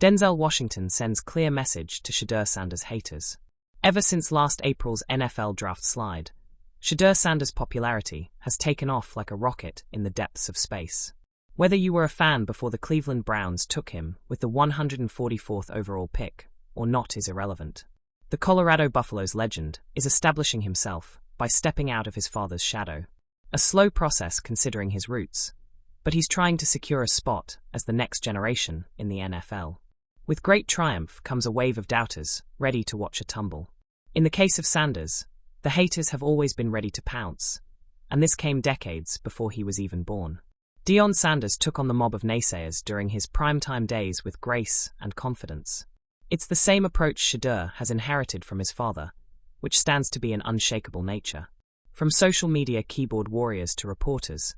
Denzel Washington sends clear message to Shedeur Sanders haters. Ever since last April's NFL draft slide, Shadur Sanders' popularity has taken off like a rocket in the depths of space. Whether you were a fan before the Cleveland Browns took him with the 144th overall pick or not is irrelevant. The Colorado Buffaloes legend is establishing himself by stepping out of his father's shadow. A slow process considering his roots, but he's trying to secure a spot as the next generation in the NFL. With great triumph comes a wave of doubters ready to watch a tumble. In the case of Sanders, the haters have always been ready to pounce, and this came decades before he was even born. Deion Sanders took on the mob of naysayers during his primetime days with grace and confidence. It's the same approach Shadur has inherited from his father, which stands to be an unshakable nature. From social media keyboard warriors to reporters,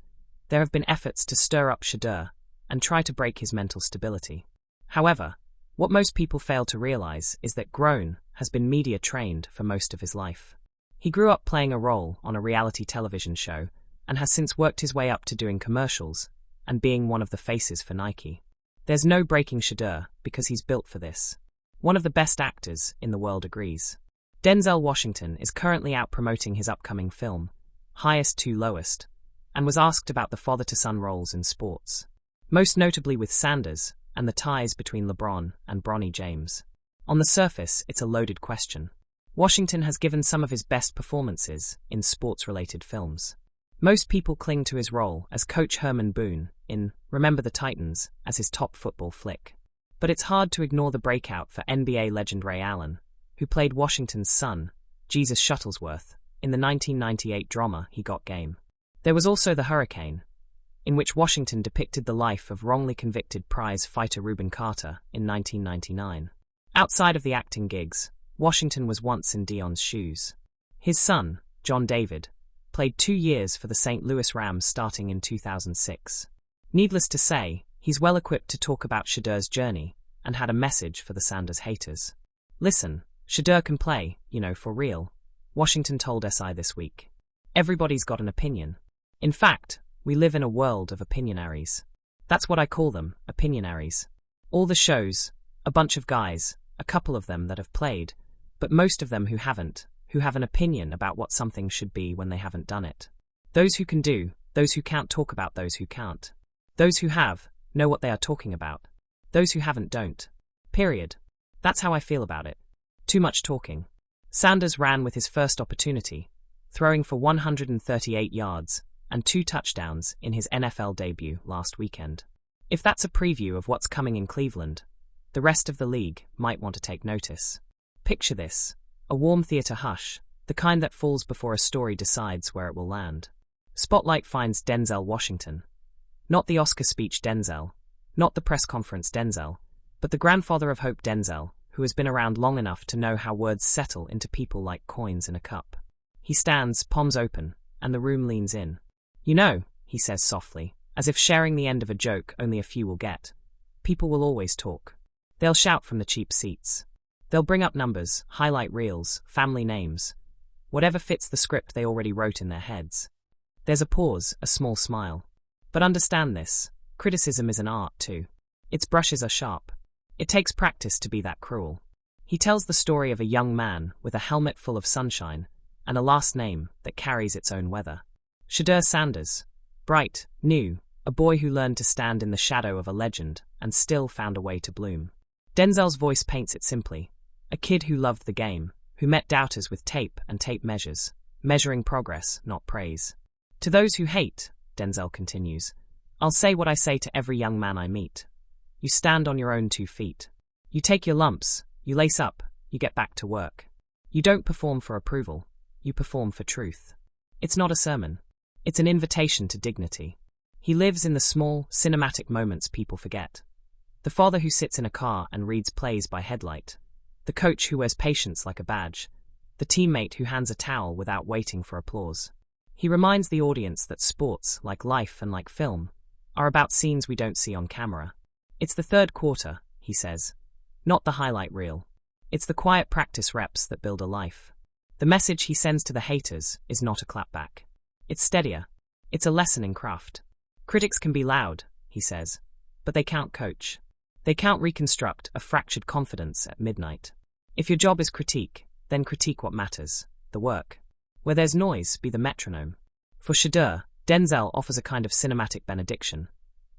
there have been efforts to stir up Shadur and try to break his mental stability. However, what most people fail to realize is that Grown has been media trained for most of his life. He grew up playing a role on a reality television show and has since worked his way up to doing commercials and being one of the faces for Nike. There's no breaking Shadur because he's built for this. One of the best actors in the world agrees. Denzel Washington is currently out promoting his upcoming film, Highest to Lowest, and was asked about the father-to-son roles in sports, most notably with Sanders and the ties between LeBron and Bronny James. On the surface, it's a loaded question. Washington has given some of his best performances in sports-related films. Most people cling to his role as Coach Herman Boone in Remember the Titans as his top football flick. But it's hard to ignore the breakout for NBA legend Ray Allen, who played Washington's son, Jesus Shuttlesworth, in the 1998 drama He Got Game. There was also The Hurricane, in which Washington depicted the life of wrongly convicted prize fighter Reuben Carter in 1999. Outside of the acting gigs, Washington was once in Deion's shoes. His son, John David, played 2 years for the St. Louis Rams starting in 2006. Needless to say, he's well equipped to talk about Shadur's journey and had a message for the Sanders haters. Listen, Shadur can play, for real, Washington told SI this week. Everybody's got an opinion. In fact, we live in a world of opinionaries. That's what I call them, opinionaries. All the shows, a bunch of guys, a couple of them that have played, but most of them who haven't, who have an opinion about what something should be when they haven't done it. Those who can do, those who can't talk about those who can't. Those who have, know what they are talking about. Those who haven't don't. Period. That's how I feel about it. Too much talking. Sanders ran with his first opportunity, throwing for 138 yards and 2 touchdowns in his NFL debut last weekend. If that's a preview of what's coming in Cleveland, the rest of the league might want to take notice. Picture this. A warm theater hush, the kind that falls before a story decides where it will land. Spotlight finds Denzel Washington. Not the Oscar speech Denzel, not the press conference Denzel, but the grandfather of hope Denzel, who has been around long enough to know how words settle into people like coins in a cup. He stands, palms open, and the room leans in. He says softly, as if sharing the end of a joke only a few will get. People will always talk. They'll shout from the cheap seats. They'll bring up numbers, highlight reels, family names, whatever fits the script they already wrote in their heads. There's a pause, a small smile. But understand this, criticism is an art too. Its brushes are sharp. It takes practice to be that cruel. He tells the story of a young man with a helmet full of sunshine and a last name that carries its own weather. Shadur Sanders, bright, new, a boy who learned to stand in the shadow of a legend and still found a way to bloom. Denzel's voice paints it simply. A kid who loved the game, who met doubters with tape and tape measures, measuring progress, not praise. To those who hate, Denzel continues, I'll say what I say to every young man I meet. You stand on your own 2 feet. You take your lumps, you lace up, you get back to work. You don't perform for approval, you perform for truth. It's not a sermon. It's an invitation to dignity. He lives in the small, cinematic moments people forget. The father who sits in a car and reads plays by headlight. The coach who wears patience like a badge. The teammate who hands a towel without waiting for applause. He reminds the audience that sports, like life and like film, are about scenes we don't see on camera. It's the third quarter, he says. Not the highlight reel. It's the quiet practice reps that build a life. The message he sends to the haters is not a clapback. It's steadier. It's a lesson in craft. Critics can be loud, he says, but they can't coach. They can't reconstruct a fractured confidence at midnight. If your job is critique, then critique what matters, the work. Where there's noise, be the metronome. For Shedeur, Denzel offers a kind of cinematic benediction.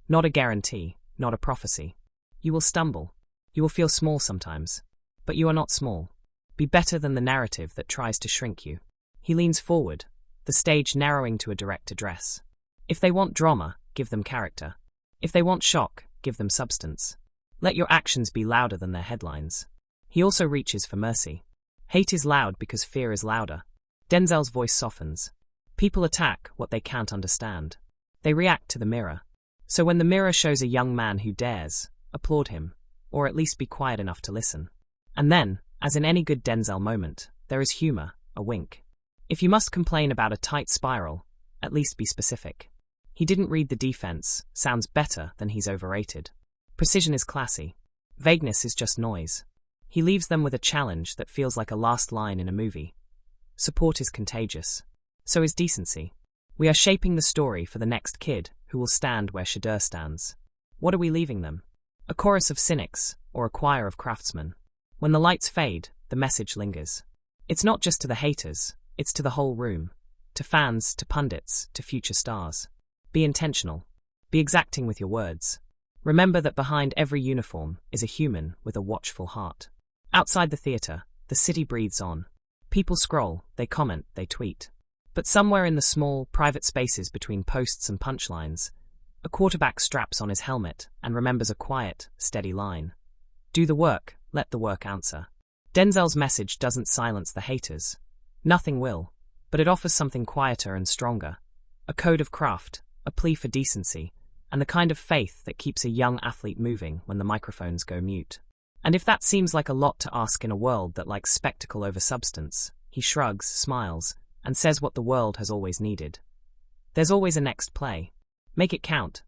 Not a guarantee, not a prophecy. You will stumble. You will feel small sometimes. But you are not small. Be better than the narrative that tries to shrink you. He leans forward, the stage narrowing to a direct address. If they want drama, give them character. If they want shock, give them substance. Let your actions be louder than their headlines. He also reaches for mercy. Hate is loud because fear is louder. Denzel's voice softens. People attack what they can't understand. They react to the mirror. So when the mirror shows a young man who dares, applaud him, or at least be quiet enough to listen. And then, as in any good Denzel moment, there is humor, a wink. If you must complain about a tight spiral, at least be specific. He didn't read the defense, sounds better than he's overrated. Precision is classy. Vagueness is just noise. He leaves them with a challenge that feels like a last line in a movie. Support is contagious. So is decency. We are shaping the story for the next kid who will stand where Shadur stands. What are we leaving them? A chorus of cynics, or a choir of craftsmen. When the lights fade, the message lingers. It's not just to the haters, it's to the whole room. To fans, to pundits, to future stars. Be intentional. Be exacting with your words. Remember that behind every uniform is a human with a watchful heart. Outside the theater, the city breathes on. People scroll, they comment, they tweet. But somewhere in the small, private spaces between posts and punchlines, a quarterback straps on his helmet and remembers a quiet, steady line. Do the work, let the work answer. Denzel's message doesn't silence the haters. Nothing will, but it offers something quieter and stronger. A code of craft, a plea for decency, and the kind of faith that keeps a young athlete moving when the microphones go mute. And if that seems like a lot to ask in a world that likes spectacle over substance, he shrugs, smiles, and says what the world has always needed. There's always a next play. Make it count.